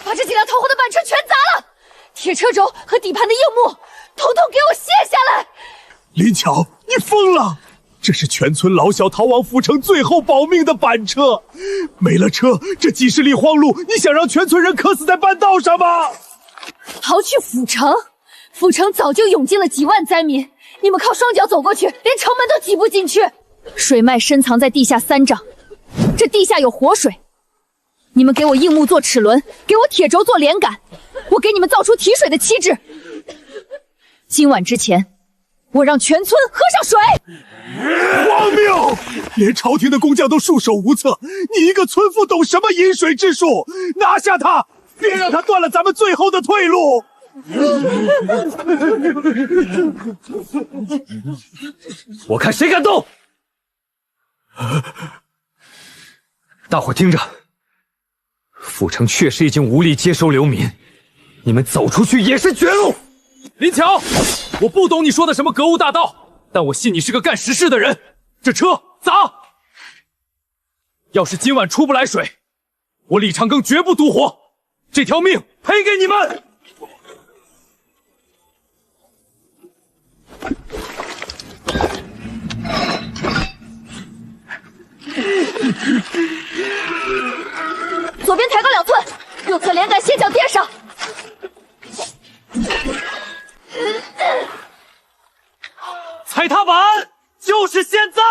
把这几辆逃荒的板车全砸了，铁车轴和底盘的硬木统统给我卸下来！林巧，你疯了！这是全村老小逃往府城最后保命的板车，没了车，这几十里荒路，你想让全村人渴死在半道上吗？逃去府城？府城早就涌进了几万灾民，你们靠双脚走过去，连城门都挤不进去。水脉深藏在地下3丈，这地下有活水。你们给我硬木做齿轮，给我铁轴做连杆，我给你们造出提水的旗帜。今晚之前，我让全村喝上水。荒谬！连朝廷的工匠都束手无策，你一个村妇懂什么饮水之术？拿下他，别让他断了咱们最后的退路！我看谁敢动！大伙听着，府城确实已经无力接收流民，你们走出去也是绝路。林巧，我不懂你说的什么格物大道，但我信你是个干实事的人。这车砸！要是今晚出不来水，我李长庚绝不独活，这条命赔给你们！左边抬高2寸，右侧连杆斜脚垫上。踩踏板，就是现在！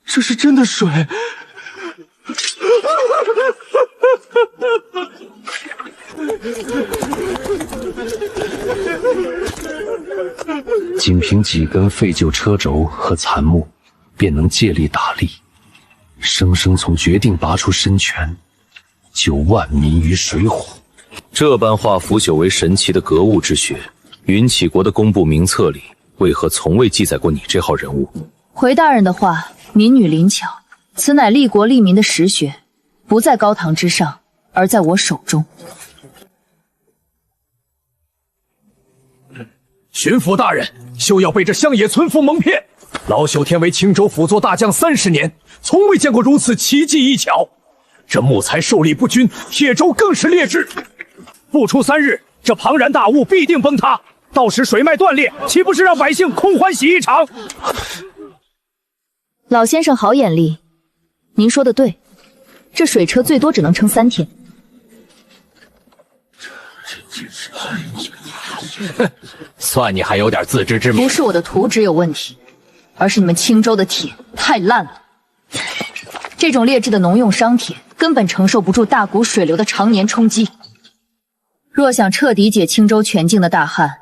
这是真的水。仅凭几根废旧车轴和残木，便能借力打力，生生从决定拔出身权，救万民于水火。这般化腐朽为神奇的格物之学，云起国的工部名册里为何从未记载过你这号人物？回大人的话，民女灵巧，此乃利国利民的实学，不在高堂之上，而在我手中。巡抚大人，休要被这乡野村妇蒙骗！老朽天为青州辅佐大将30年，从未见过如此奇技异巧。这木材受力不均，铁轴更是劣质。不出3日，这庞然大物必定崩塌，到时水脉断裂，岂不是让百姓空欢喜一场？老先生好眼力，您说的对，这水车最多只能撑3天。算你还有点自知之明。不是我的图纸有问题，而是你们青州的铁太烂了。这种劣质的农用商铁根本承受不住大谷水流的常年冲击。若想彻底解青州全境的大旱，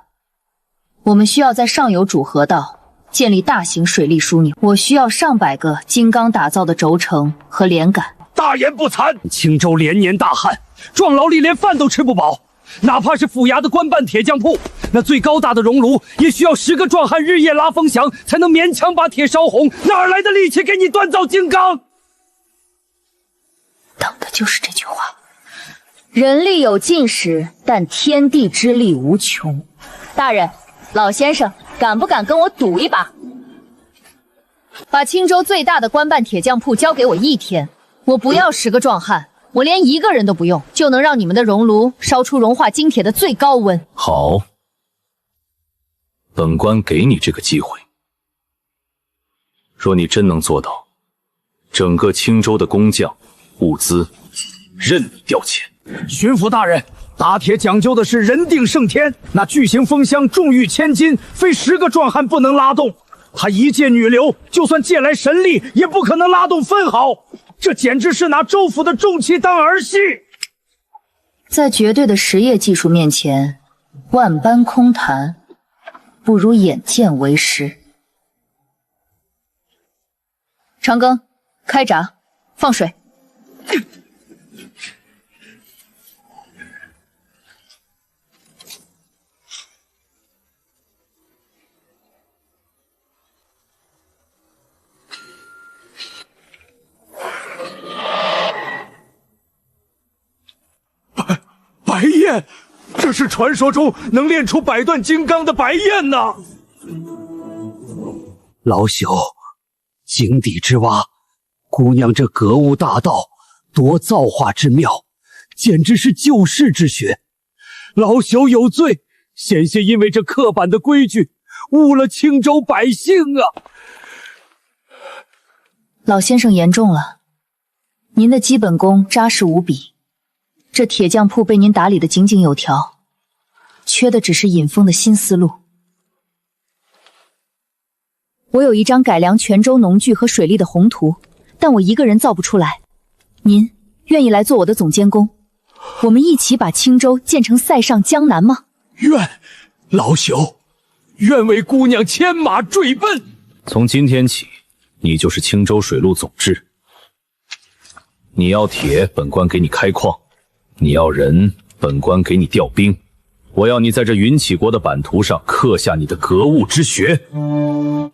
我们需要在上游主河道建立大型水利枢纽。我需要上百个精钢打造的轴承和连杆。大言不惭！青州连年大旱，壮劳力连饭都吃不饱。哪怕是府衙的官办铁匠铺，那最高大的熔炉也需要10个壮汉日夜拉风响，才能勉强把铁烧红。哪来的力气给你锻造金刚？等的就是这句话。人力有尽时，但天地之力无穷。大人，老先生敢不敢跟我赌一把？把青州最大的官办铁匠铺交给我1天，我不要10个壮汉，我连1个人都不用，就能让你们的熔炉烧出融化金铁的最高温。好，本官给你这个机会。若你真能做到，整个青州的工匠、物资，任你调遣。巡抚大人，打铁讲究的是人定胜天，那巨型风箱重逾1000斤，非10个壮汉不能拉动。他一介女流，就算借来神力，也不可能拉动分毫。这简直是拿州府的重器当儿戏。在绝对的实业技术面前，万般空谈，不如眼见为实。长庚，开闸，放水。焰，这是传说中能炼出百段金刚的白焰呐！老朽，井底之蛙，姑娘这格物大道，多造化之妙，简直是救世之学。老朽有罪，险些因为这刻板的规矩，误了青州百姓啊！老先生言重了，您的基本功扎实无比，这铁匠铺被您打理得井井有条，缺的只是尹峰的新思路。我有一张改良泉州农具和水利的宏图，但我一个人造不出来。您愿意来做我的总监工，我们一起把青州建成塞上江南吗？老朽愿为姑娘牵马坠奔。从今天起，你就是青州水路总制。你要铁，本官给你开矿；你要人，本官给你调兵。我要你在这云起国的版图上刻下你的格物之学。哼，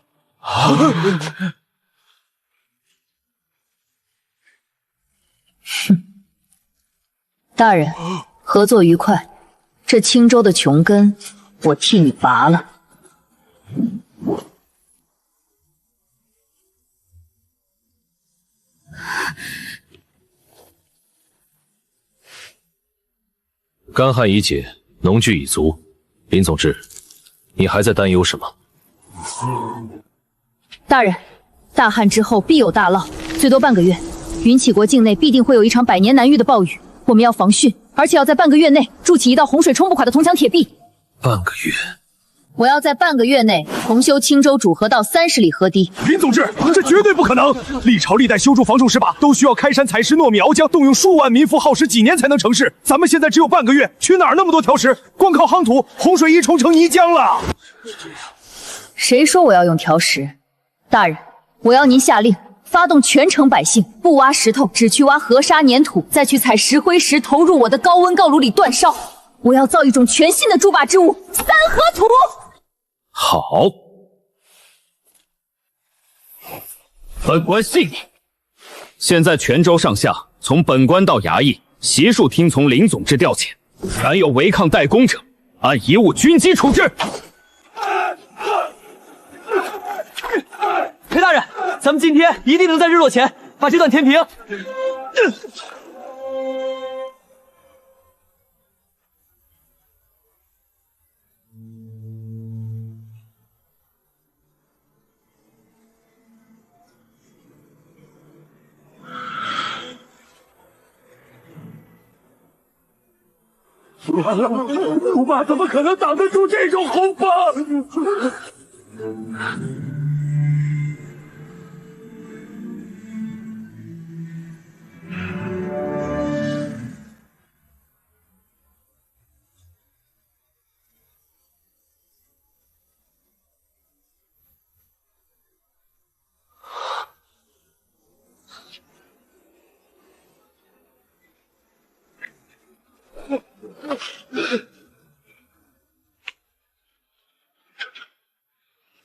大人，合作愉快。这青州的穷根，我替你拔了。干旱已解，农具已足。林总制，你还在担忧什么？大人，大旱之后必有大涝，最多半个月，云起国境内必定会有一场百年难遇的暴雨。我们要防汛，而且要在半个月内筑起一道洪水冲不垮的铜墙铁壁。半个月？我要在半个月内重修青州主河道30里河堤。林总制，这绝对不可能！历朝历代修筑防重石坝都需要开山采石、糯米熬浆，动用数万民夫，耗时几年才能成事。咱们现在只有半个月，去哪儿那么多条石？光靠夯土，洪水一冲成泥浆了。谁说我要用条石？大人，我要您下令发动全城百姓不挖石头，只去挖河沙粘土，再去采石灰石，投入我的高温锆炉里煅烧。我要造一种全新的筑坝之物——三合土。好，本官信你。现在泉州上下，从本官到衙役，悉数听从林总制调遣。凡有违抗代工者，按遗物军机处置。裴大人，咱们今天一定能在日落前把这段填平。驸马怎么可能挡得住这种洪风？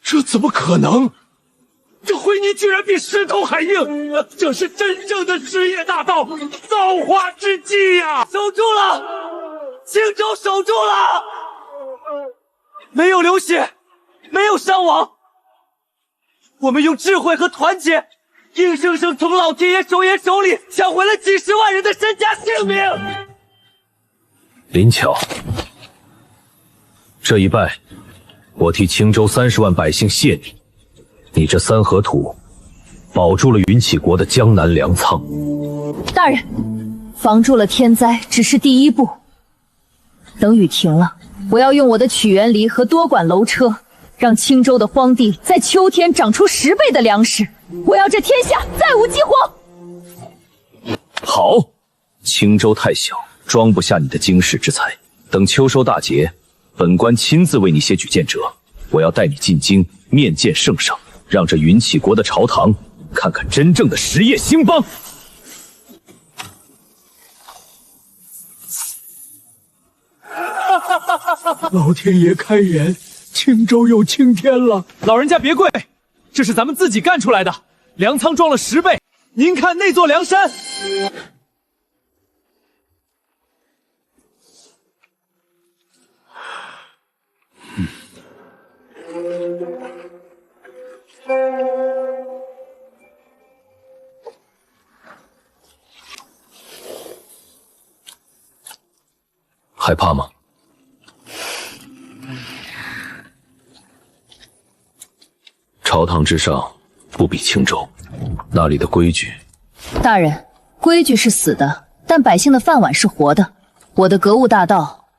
这怎么可能？这灰泥居然比石头还硬，这是真正的实业大道，造化之际呀！守住了，青州守住了，没有流血，没有伤亡。我们用智慧和团结，硬生生从老天爷首爷手里抢回了几十万人的身家性命。林巧，这一拜，我替青州30万百姓谢你。你这三合土，保住了云起国的江南粮仓。大人，防住了天灾只是第一步。等雨停了，我要用我的曲园梨和多管楼车，让青州的荒地在秋天长出10倍的粮食。我要这天下再无饥荒。好，青州太小，装不下你的经世之才。等秋收大节，本官亲自为你写举荐折。我要带你进京面见圣上，让这云起国的朝堂看看真正的实业兴邦。老天爷开眼，青州有青天了。老人家别跪，这是咱们自己干出来的，粮仓装了10倍。您看那座梁山。害怕吗？朝堂之上不比青州，那里的规矩。大人，规矩是死的，但百姓的饭碗是活的。我的格物大道，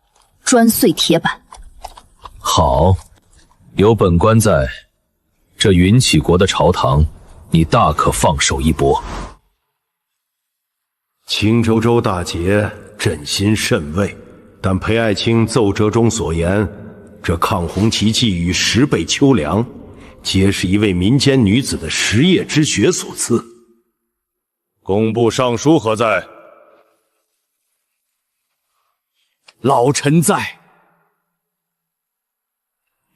砖碎铁板。好，有本官在，这云起国的朝堂，你大可放手一搏。青州州大捷，朕心甚慰。但裴爱卿奏折中所言，这抗洪奇迹与10倍秋粮，皆是一位民间女子的10夜之血所赐。工部尚书何在？老臣在。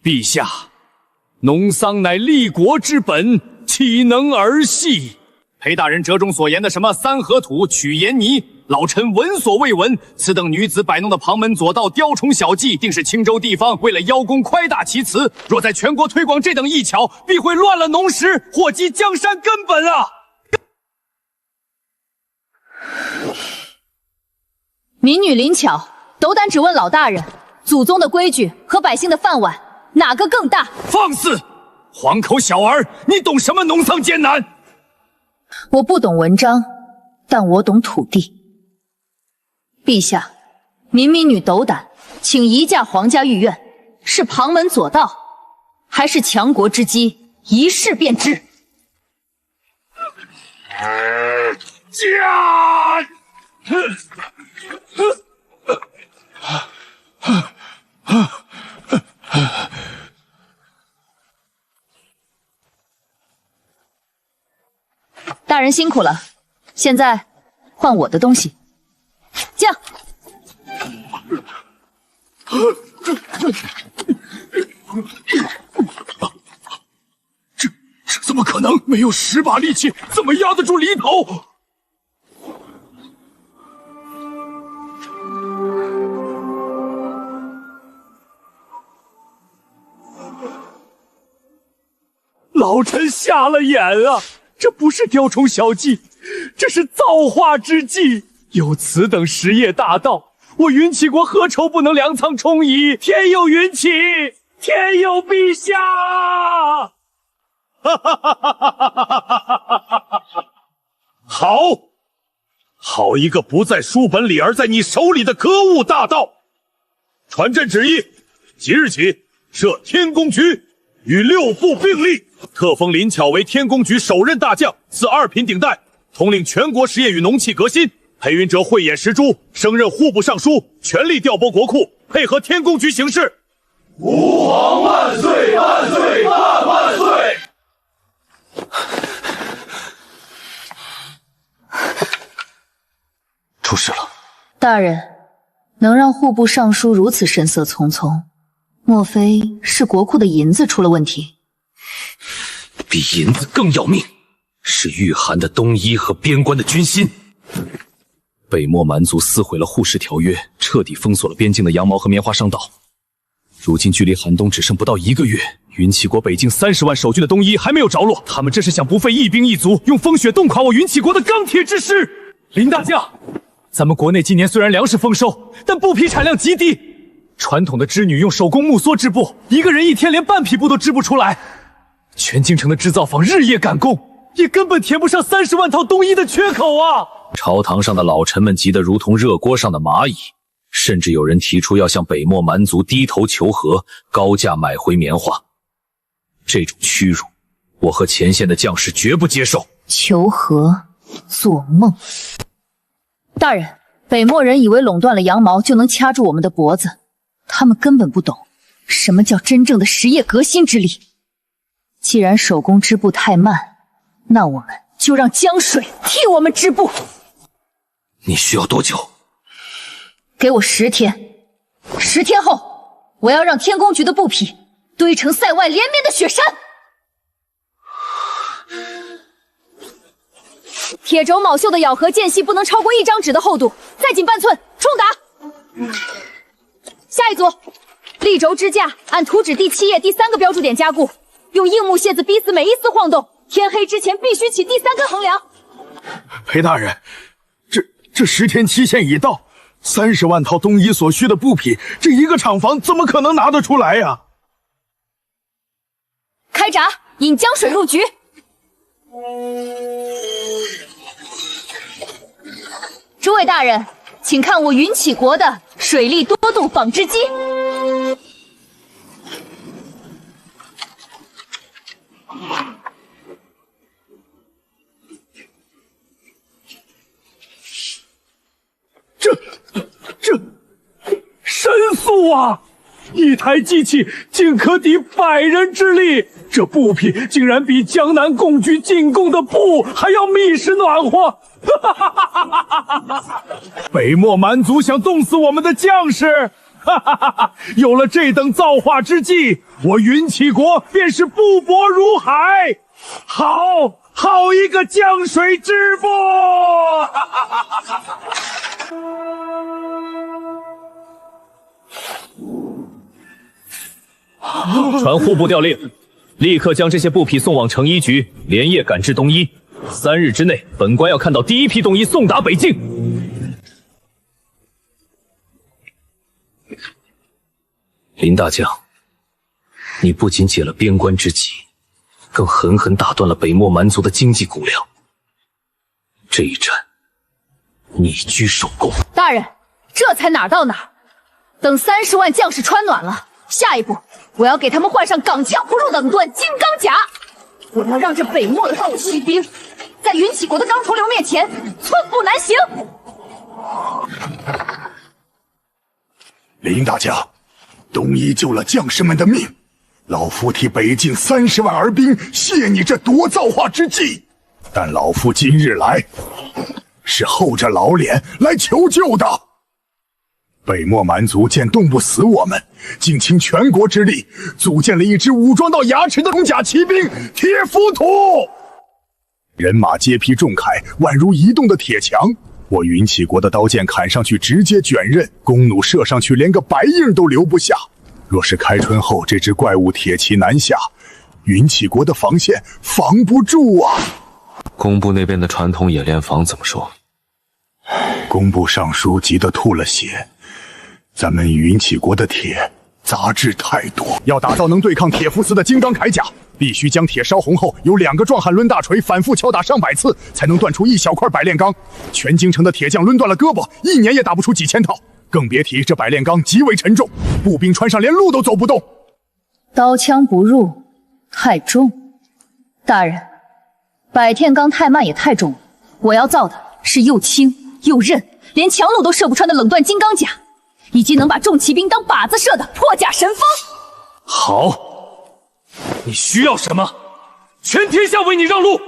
陛下，农桑乃立国之本，岂能儿戏？裴大人折中所言的什么三合土、取盐泥，老臣闻所未闻。此等女子摆弄的旁门左道、雕虫小技，定是青州地方为了邀功夸大其词。若在全国推广这等艺巧，必会乱了农时，祸及江山根本啊！民女灵巧，斗胆只问老大人，祖宗的规矩和百姓的饭碗，哪个更大？放肆！黄口小儿，你懂什么农桑艰难？我不懂文章，但我懂土地。陛下，民女斗胆，请移驾皇家御苑，是旁门左道，还是强国之机？一试便知。驾！大人辛苦了，现在换我的东西。驾！这怎么可能？没有10把力气，怎么压得住犁头？老臣瞎了眼啊！这不是雕虫小技，这是造化之计。有此等实业大道，我云起国何愁不能粮仓充溢？天佑云起，天佑陛下！好一个不在书本里而在你手里的格物大道！传朕旨意，即日起设天工局，与6部并立，特封林巧为天工局首任大将，赐2品顶戴，统领全国实业与农器革新。裴云哲慧眼识珠，升任户部尚书，全力调拨国库，配合天工局行事。吾皇万岁万岁万万岁！出事了。大人，能让户部尚书如此神色匆匆，莫非是国库的银子出了问题？比银子更要命，是御寒的冬衣和边关的军心。北漠蛮族撕毁了互市条约，彻底封锁了边境的羊毛和棉花商道。如今距离寒冬只剩不到1个月，云起国北境30万守军的冬衣还没有着落，他们这是想不费一兵一卒，用风雪冻垮我云起国的钢铁之师。林大将，咱们国内今年虽然粮食丰收，但布匹产量极低。传统的织女用手工木梭织布，一个人一天连半匹布都织不出来。全京城的织造坊日夜赶工，也根本填不上30万套冬衣的缺口啊！朝堂上的老臣们急得如同热锅上的蚂蚁，甚至有人提出要向北漠蛮族低头求和，高价买回棉花。这种屈辱，我和前线的将士绝不接受。求和，做梦！大人，北漠人以为垄断了羊毛就能掐住我们的脖子，他们根本不懂什么叫真正的实业革新之力。既然手工织布太慢，那我们就让江水替我们织布。你需要多久？给我10天，10天后，我要让天工局的布匹堆成塞外连绵的雪山。铁轴卯绣的咬合间隙不能超过1张纸的厚度，再紧半寸，冲打。下一组，立轴支架按图纸第7页第3个标注点加固，用硬木楔子逼死每一丝晃动，天黑之前必须起第3根横梁。裴大人，这10天期限已到，30万套冬衣所需的布匹，这一个厂房怎么可能拿得出来呀？开闸，引江水入局。诸位大人，请看我云起国的水利多动纺织机。这神速啊！一台机器竟可抵100人之力，这布匹竟然比江南贡举进贡的布还要密实暖和。北漠蛮族想冻死我们的将士，有了这等造化之计，我云起国便是布帛如海，好一个江水之部！传户部调令，立刻将这些布匹送往成衣局，连夜赶制冬衣。3日之内，本官要看到第一批冬衣送达北境。林大将，你不仅解了边关之急，更狠狠打断了北漠蛮族的经济骨粮。这一战，你居首功。大人，这才哪儿到哪儿？等30万将士穿暖了，下一步我要给他们换上岗枪不入冷锻金刚甲。我要让这北漠的斗骑兵在云起国的钢头流面前寸步难行。林大将，冬衣救了将士们的命，老夫替北境30万儿兵谢你这夺造化之计。但老夫今日来，是厚着老脸来求救的。北漠蛮族见冻不死我们，竟倾全国之力组建了一支武装到牙齿的铜甲骑兵铁浮屠，人马皆披重铠，宛如移动的铁墙。我云起国的刀剑砍上去直接卷刃，弓弩射上去连个白印都留不下。若是开春后这只怪物铁骑南下，云起国的防线防不住啊！工部那边的传统冶炼坊怎么说？工部尚书急得吐了血。咱们云起国的铁杂质太多，要打造能对抗铁肤丝的金刚铠甲，必须将铁烧红后，由2个壮汉抡大锤反复敲打上百次，才能锻出一小块百炼钢。全京城的铁匠抡断了胳膊，1年也打不出几千套，更别提这百炼钢极为沉重，步兵穿上连路都走不动。刀枪不入，太重。大人，百炼钢太慢也太重了，我要造的是又轻又韧，连强弩都射不穿的冷锻金刚甲。以及能把重骑兵当靶子射的破甲神锋。好，你需要什么？全天下为你让路。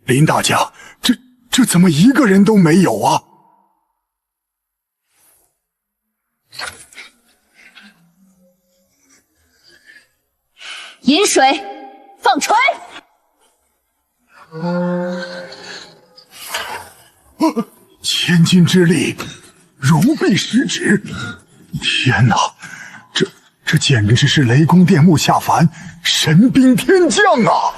林大将，这怎么一个人都没有啊？饮水，放锤。千斤之力，如臂使指。天哪，这简直是雷公电木下凡，神兵天降啊！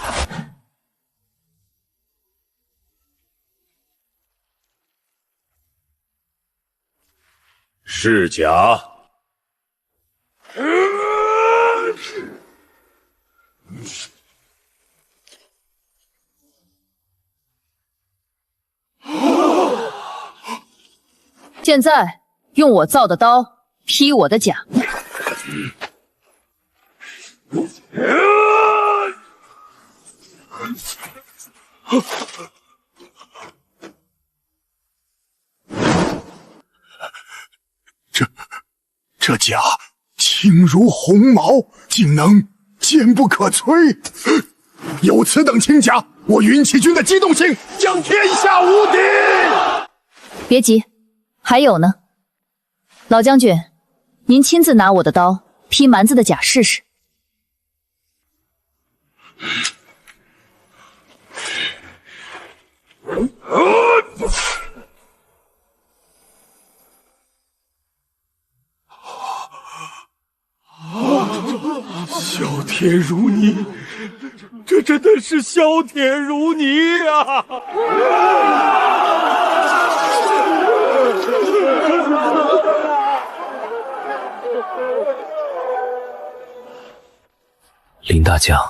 是甲。现在用我造的刀劈我的甲。这甲轻如鸿毛，竟能坚不可摧。有此等轻甲，我云起军的机动性将天下无敌。别急，还有呢。老将军，您亲自拿我的刀劈蛮子的甲试试。削铁如泥，这真的是削铁如泥啊！林大将，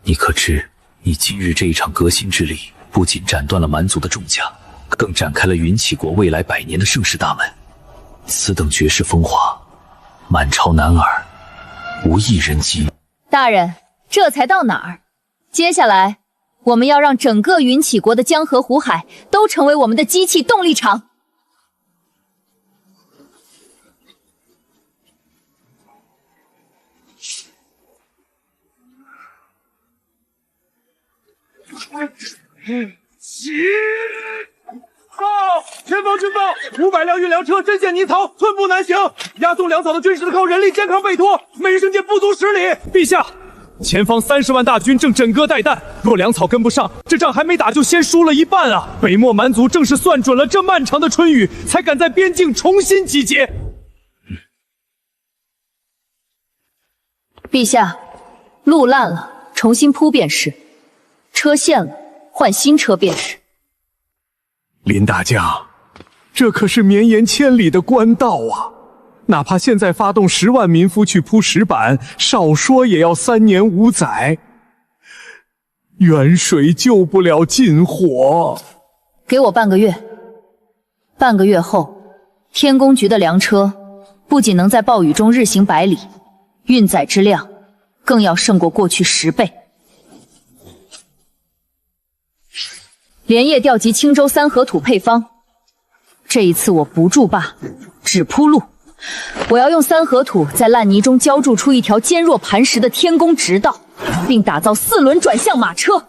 你可知，你今日这一场革新之力，不仅斩断了蛮族的重甲，更展开了云起国未来100年的盛世大门。此等绝世风华，满朝男儿无一人及。大人，这才到哪儿？接下来，我们要让整个云起国的江河湖海都成为我们的机器动力场。前方军报，500辆运粮车深陷泥槽，寸步难行。押送粮草的军士靠人力肩扛背拖，每升间不足10里。陛下，前方30万大军正枕戈待旦，若粮草跟不上，这仗还没打就先输了一半啊！北漠蛮族正是算准了这漫长的春雨，才敢在边境重新集结。陛下，路烂了，重新铺便是；车陷了，换新车便是。林大将，这可是绵延千里的官道啊！哪怕现在发动10万民夫去铺石板，少说也要3年5载。远水救不了近火。给我半个月，半个月后，天宫局的粮车不仅能在暴雨中日行100里，运载之量更要胜过过去10倍。连夜调集青州3河土配方，这一次我不筑坝，只铺路。我要用3河土在烂泥中浇筑出一条坚若磐石的天宫直道，并打造4轮转向马车。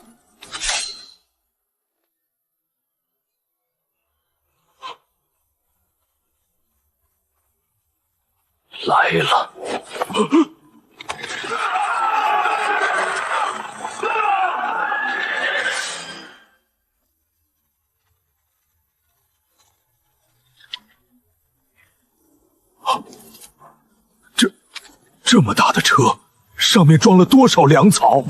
来了。这么大的车，上面装了多少粮草？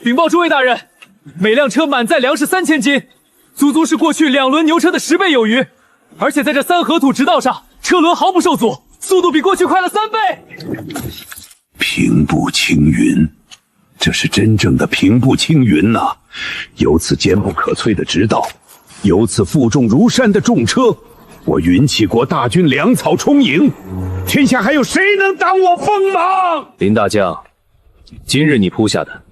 禀报诸位大人，每辆车满载粮食3000斤，足足是过去2轮牛车的10倍有余。而且在这3河土直道上，车轮毫不受阻，速度比过去快了3倍。平步青云，这是真正的平步青云呐！有此坚不可摧的直道，有此负重如山的重车，我云起国大军粮草充盈，天下还有谁能挡我锋芒？林大将，今日你铺下的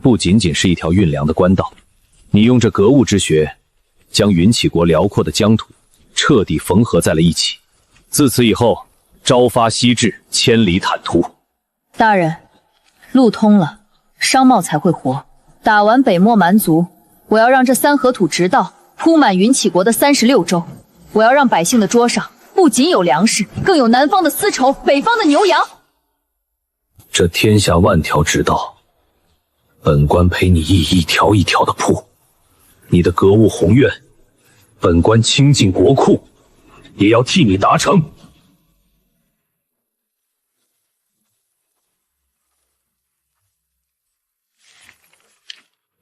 不仅仅是一条运粮的官道，你用这格物之学，将云起国辽阔的疆土彻底缝合在了一起。自此以后，朝发夕至，千里坦途。大人，路通了，商贸才会活。打完北漠蛮族，我要让这3河土直道铺满云起国的36州。我要让百姓的桌上不仅有粮食，更有南方的丝绸，北方的牛羊。这天下万条直道，本官陪你一条一条的铺。你的格物宏愿，本官倾尽国库，也要替你达成。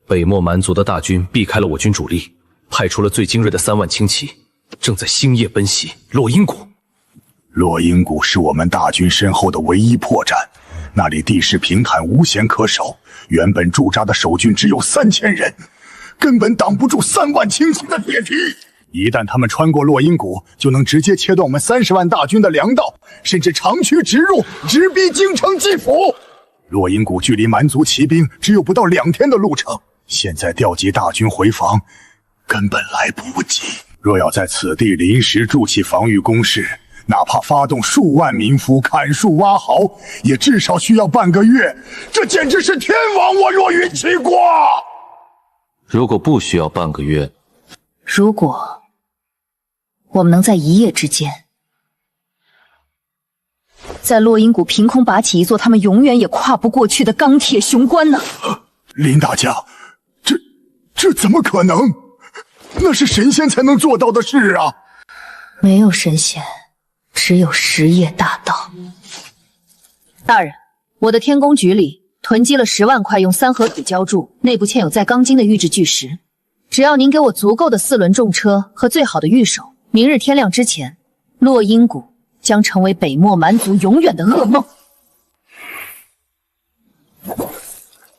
北漠蛮族的大军避开了我军主力，派出了最精锐的3万轻骑，正在星夜奔袭落阴谷。落阴谷是我们大军身后的唯一破绽，那里地势平坦，无险可守。原本驻扎的守军只有3000人，根本挡不住3万轻骑的铁蹄。一旦他们穿过落阴谷，就能直接切断我们30万大军的粮道，甚至长驱直入，直逼京城蓟府。落阴谷距离蛮族骑兵只有不到2天的路程，现在调集大军回防，根本来不及。若要在此地临时筑起防御工事，哪怕发动数万民夫砍树挖壕，也至少需要半个月。这简直是天亡我若云起国！如果不需要半个月，如果我们能在一夜之间，在落阴谷凭空拔起一座他们永远也跨不过去的钢铁雄关呢？林大将，这怎么可能？那是神仙才能做到的事啊！没有神仙，只有实业大盗。大人，我的天宫局里囤积了10万块用3合土浇筑、内部嵌有在钢筋的玉质巨石。只要您给我足够的4轮重车和最好的御手，明日天亮之前，落阴谷将成为北漠蛮族永远的噩梦。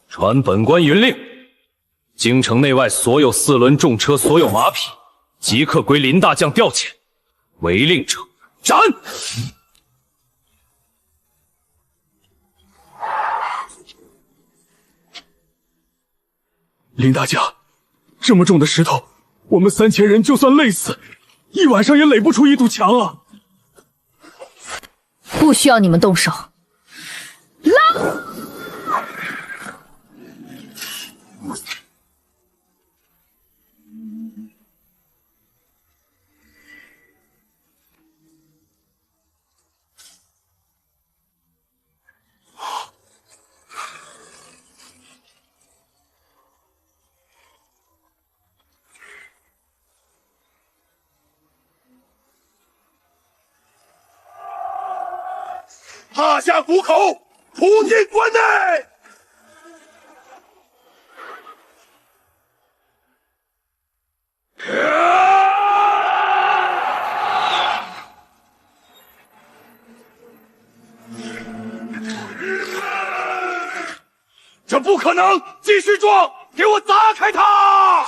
传本官云令，京城内外所有4轮重车、所有马匹，即刻归林大将调遣。违令者斩！林大将，这么重的石头，我们3000人就算累死，一晚上也垒不出一堵墙啊！不需要你们动手，拉！踏下虎口，扑进关内。这不可能！继续撞，给我砸开它！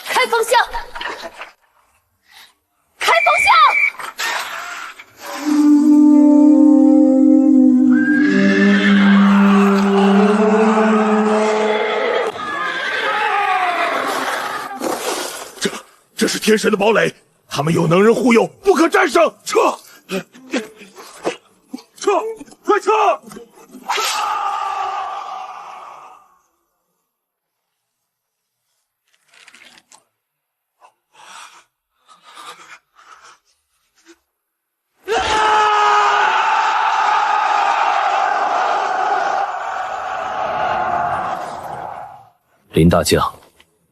开风向！开风向！这是天神的堡垒，他们有能人护佑，不可战胜。撤！撤！快撤！林大将，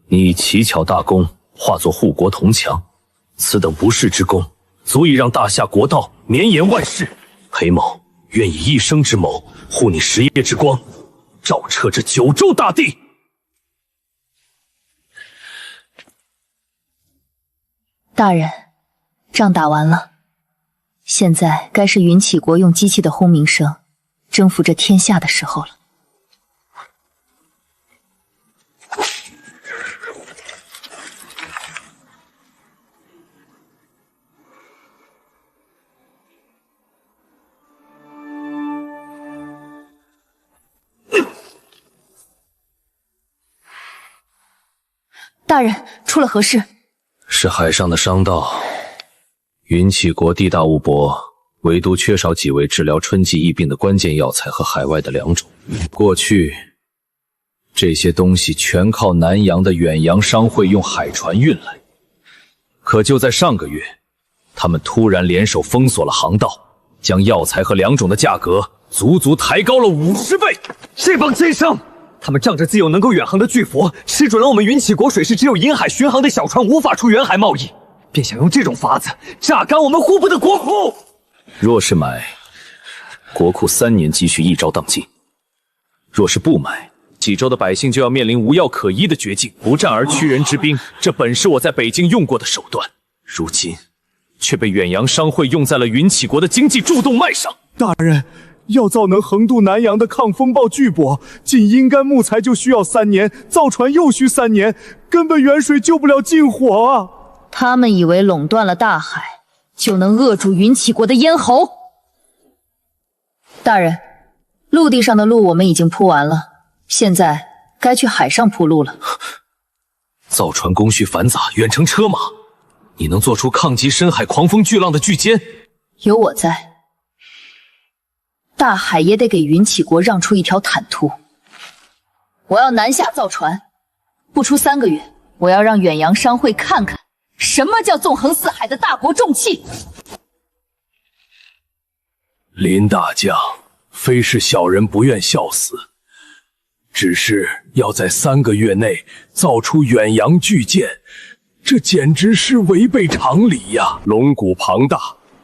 你以奇巧大功化作护国铜墙，此等不世之功，足以让大夏国道绵延万世。裴某愿以一生之谋护你实业之光，照彻这9州大地。大人，仗打完了，现在该是云起国用机器的轰鸣声征服这天下的时候了。大人，出了何事？是海上的商道。云起国地大物博，唯独缺少几味治疗春季疫病的关键药材和海外的良种。过去，这些东西全靠南洋的远洋商会用海船运来。可就在上个月，他们突然联手封锁了航道，将药材和良种的价格足足抬高了50倍。这帮奸商！他们仗着自有能够远航的巨佛，吃准了我们云起国水是只有银海巡航的小船无法出远海贸易，便想用这种法子榨干我们户部的国库。若是买，国库3年积蓄一朝荡尽；若是不买，济州的百姓就要面临无药可医的绝境。不战而屈人之兵，这本是我在北京用过的手段，如今却被远洋商会用在了云起国的经济柱动脉上。大人，要造能横渡南洋的抗风暴巨帛，仅阴干木材就需要3年，造船又需3年，根本远水救不了近火啊！他们以为垄断了大海，就能扼住云起国的咽喉。大人，陆地上的路我们已经铺完了，现在该去海上铺路了。造船工序繁杂，远程车马，你能做出抗击深海狂风巨浪的巨舰？有我在，大海也得给云起国让出一条坦途。我要南下造船，不出3个月，我要让远洋商会看看什么叫纵横四海的大国重器。林大将，非是小人不愿效死，只是要在3个月内造出远洋巨舰，这简直是违背常理呀！龙骨庞大，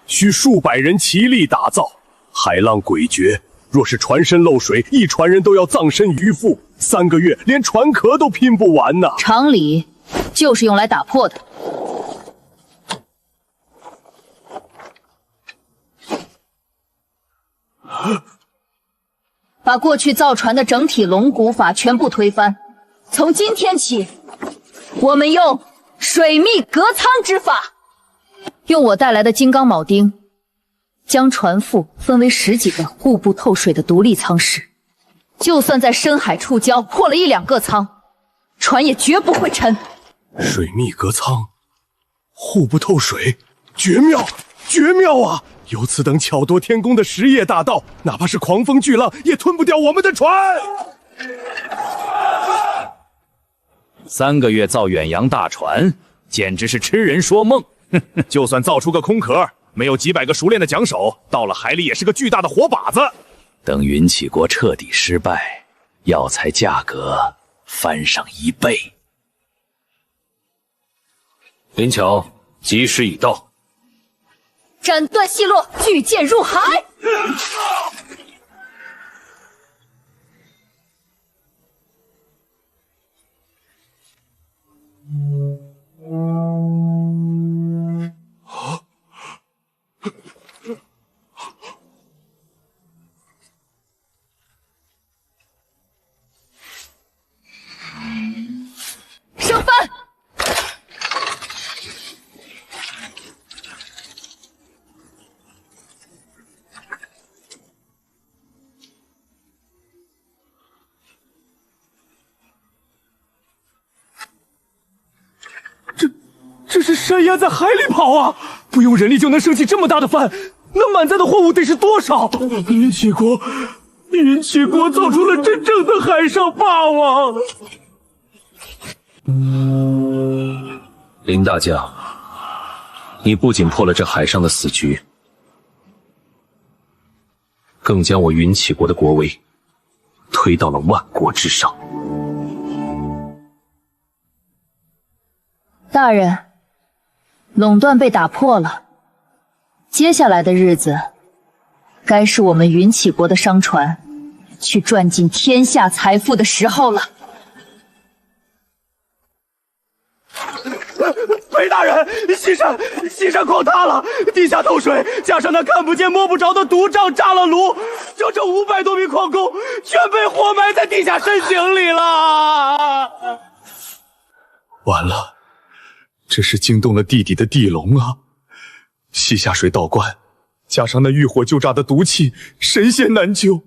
需数百人齐力打造；海浪诡谲，若是船身漏水，一船人都要葬身鱼腹。3个月连船壳都拼不完呢。常理就是用来打破的。把过去造船的整体龙骨法全部推翻。从今天起，我们用水密隔舱之法，用我带来的金刚铆钉，将船腹分为10几个互不透水的独立舱室。就算在深海触礁破了1、2个舱，船也绝不会沉。水密隔舱，互不透水，绝妙，绝妙啊！有此等巧夺天工的实业大道，哪怕是狂风巨浪也吞不掉我们的船。3个月造远洋大船，简直是痴人说梦。就算造出个空壳，没有几百个熟练的桨手，到了海里也是个巨大的活靶子。等云起国彻底失败，药材价格翻上1倍。林巧，吉时已到。斩断细落，巨舰入海。升帆！这是山鸭在海里跑啊！不用人力就能升起这么大的帆，那满载的货物得是多少？云起国造出了真正的海上霸王！林大将，你不仅破了这海上的死局，更将我云起国的国威推到了万国之上。大人，垄断被打破了，接下来的日子，该是我们云起国的商船去赚尽天下财富的时候了。裴大人，西山矿塌了，地下透水，加上那看不见摸不着的毒瘴炸了炉，整整500多名矿工全被活埋在地下深井里了。完了，这是惊动了地底的地龙啊！西下水倒灌，加上那遇火就炸的毒气，神仙难救。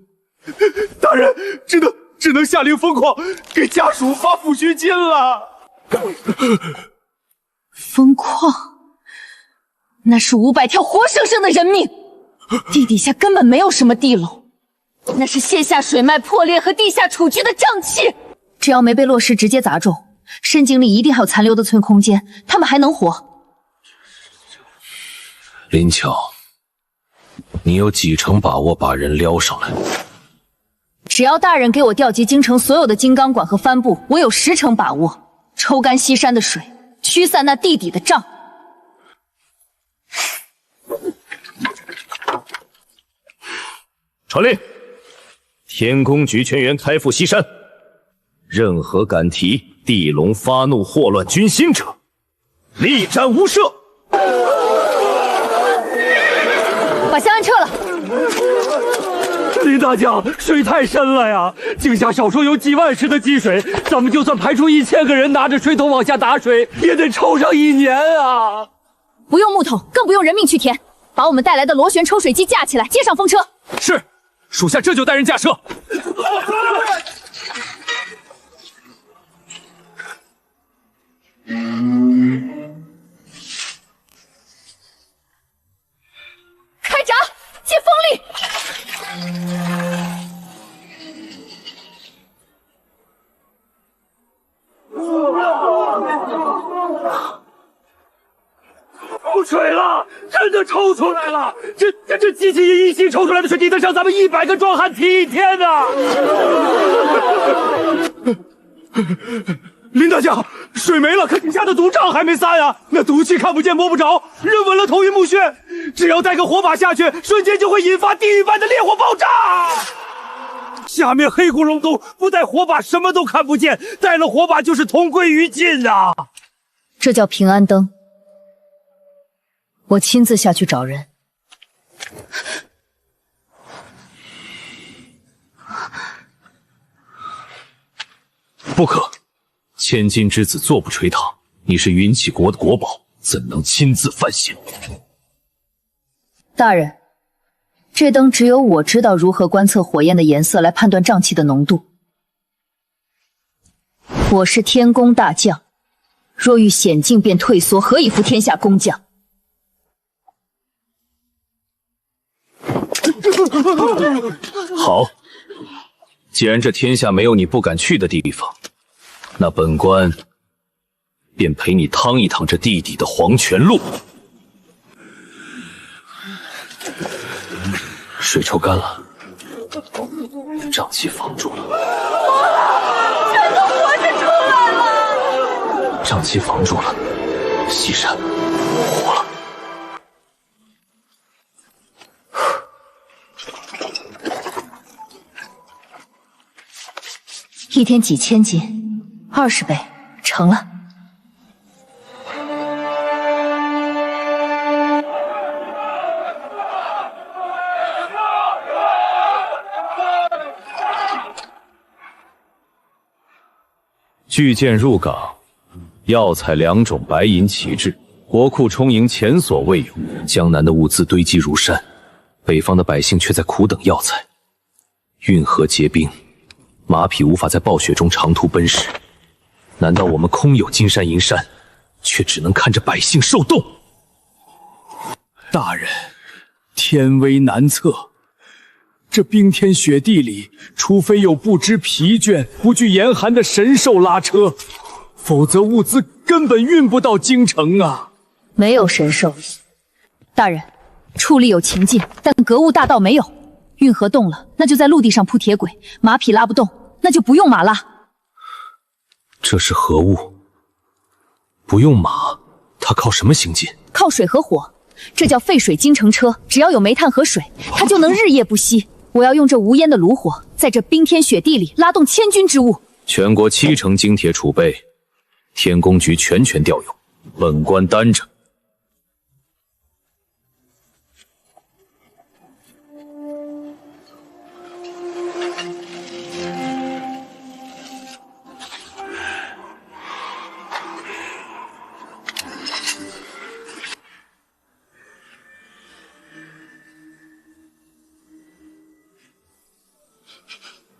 大人，只能下令封矿，给家属发抚恤金了。封矿，那是500条活生生的人命。地底下根本没有什么地龙，那是线下水脉破裂和地下储聚的瘴气。只要没被落石直接砸中，深井里一定还有残留的存空间，他们还能活。林巧，你有几成把握把人撩上来？只要大人给我调集京城所有的金刚管和帆布，我有10成把握抽干西山的水，驱散那地底的瘴。传令，天宫局全员开赴西山，任何敢提地龙发怒祸乱军心者，力斩无赦。把香案撤了。林大将，水太深了呀！井下少说有几万石的积水，咱们就算排出1000个人拿着水桶往下打水，也得抽上1年啊！不用木头，更不用人命去填，把我们带来的螺旋抽水机架起来，接上风车。是，属下这就带人架设。开闸，借风力。抽水了，真的抽出来了！这机器一星抽出来的水，抵得上咱们100个壮汉提一天呐！林大将，水没了，可底下的毒瘴还没散呀！那毒气看不见摸不着，人闻了头晕目眩，只要带个火把下去，瞬间就会引发地狱般的烈火爆炸。下面黑咕隆咚，不带火把什么都看不见，带了火把就是同归于尽呐！这叫平安灯。我亲自下去找人。不可！千金之子坐不垂堂，你是云起国的国宝，怎能亲自犯险？大人，这灯只有我知道如何观测火焰的颜色来判断瘴气的浓度。我是天宫大将，若遇险境便退缩，何以负天下工匠？好，既然这天下没有你不敢去的地方，那本官便陪你趟一趟这地底的黄泉路。水抽干了，瘴气防住了。全都活着出来了！瘴气防住了，西山活了。一天几千斤，20倍，成了。巨舰入港，药材2种白银齐制，国库充盈前所未有。江南的物资堆积如山，北方的百姓却在苦等药材。运河结冰，马匹无法在暴雪中长途奔驰。难道我们空有金山银山，却只能看着百姓受冻？大人，天危难测，这冰天雪地里，除非有不知疲倦、不惧严寒的神兽拉车，否则物资根本运不到京城啊！没有神兽，大人，处理有情境，但格物大道没有。运河动了，那就在陆地上铺铁轨；马匹拉不动，那就不用马拉。这是何物？不用马，它靠什么行进？靠水和火，这叫废水京城车。只要有煤炭和水，它就能日夜不息。我要用这无烟的炉火，在这冰天雪地里拉动千钧之物。全国7成精铁储备，天工局全权调用，本官担着。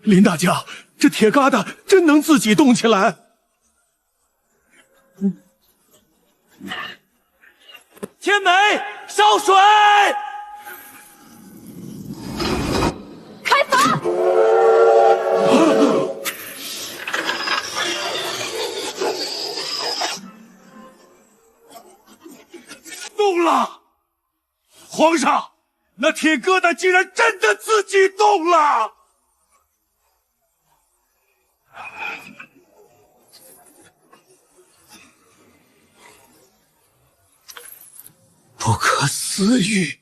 林大将，这铁疙瘩真能自己动起来？天美，烧水！开阀！动了！皇上，那铁疙瘩竟然真的自己动了！不可思议，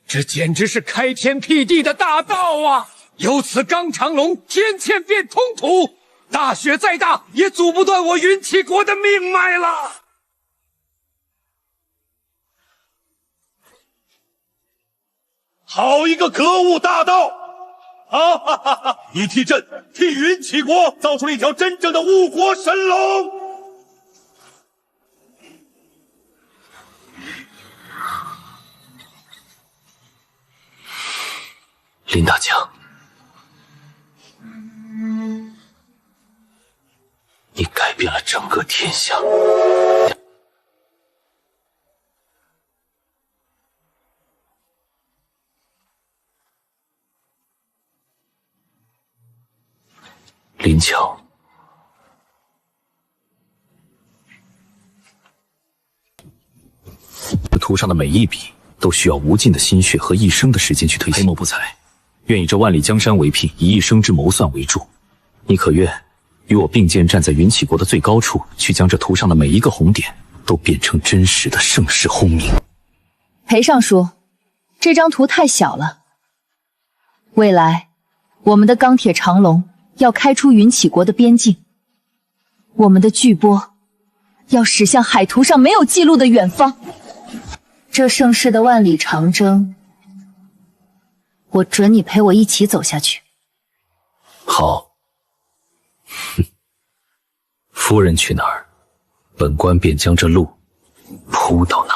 这简直是开天辟地的大道啊！有此刚长龙，天堑变通途，大雪再大也阻不断我云齐国的命脉了。好一个格物大道！啊哈哈哈！你替朕、替云齐国造出了一条真正的误国神龙！林大将，你改变了整个天下。林强，图上的每一笔都需要无尽的心血和一生的时间去推行。黑墨不才，愿以这万里江山为聘，以一生之谋算为助。你可愿与我并肩站在云起国的最高处，去将这图上的每一个红点都变成真实的盛世轰鸣？裴尚书，这张图太小了。未来，我们的钢铁长龙要开出云起国的边境，我们的巨波要驶向海图上没有记录的远方。这盛世的万里长征，我准你陪我一起走下去。好。夫人去哪儿，本官便将这路铺到哪。